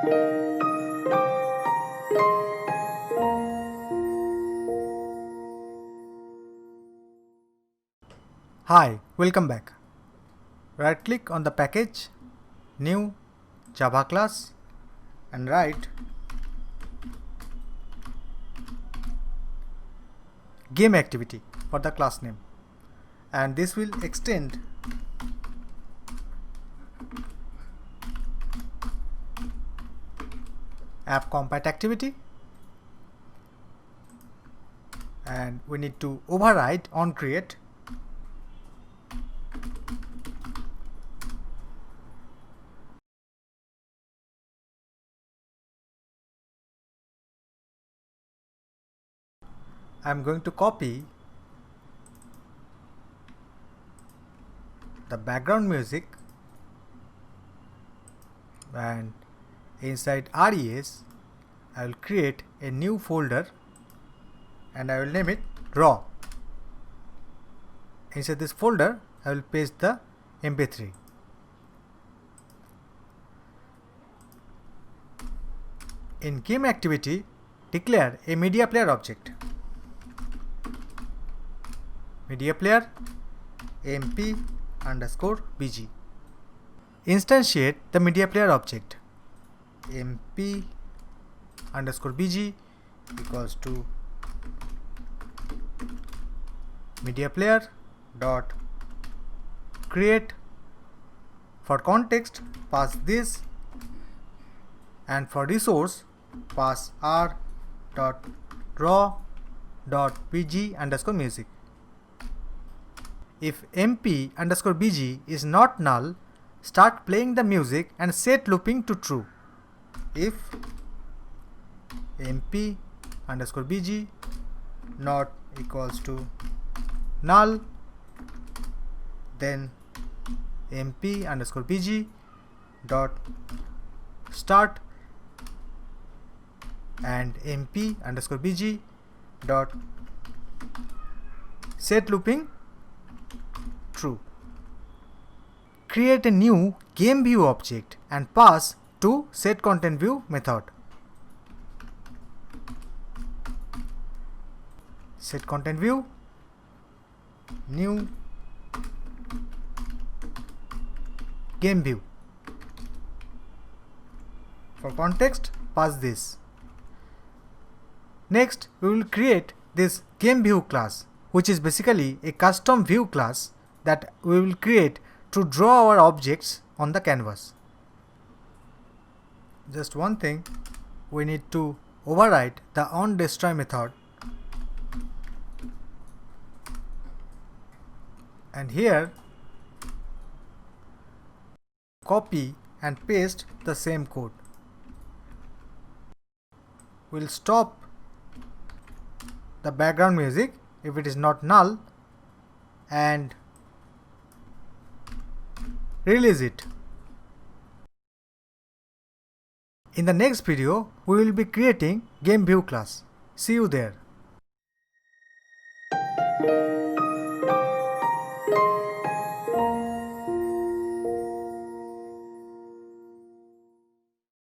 Hi, welcome back. Right click on the package, new Java class, and write game activity for the class name, and this will extend app compat activity, and we need to override on create. I'm going to copy the background music, and inside res I will create a new folder and I will name it raw. Inside this folder I will paste the mp3. In game activity, declare a media player object. Media player mp underscore bg. Instantiate the media player object. mp underscore bg equals to media player dot create. For context, pass this, and for resource pass r dot raw dot bg underscore music. If mp underscore bg is not null, start playing the music and set looping to true. If mp underscore bg not equals to null, then mp underscore bg dot start and mp underscore bg dot set looping true. Create a new game view object and pass to set content view method. Set content view, new game view. For context, pass this. Next, we will create this game view class, which is basically a custom view class that we will create to draw our objects on the canvas. Just one thing, we need to override the onDestroy method, and here copy and paste the same code. We'll stop the background music if it is not null and release it. In the next video, we will be creating game view class. See you there.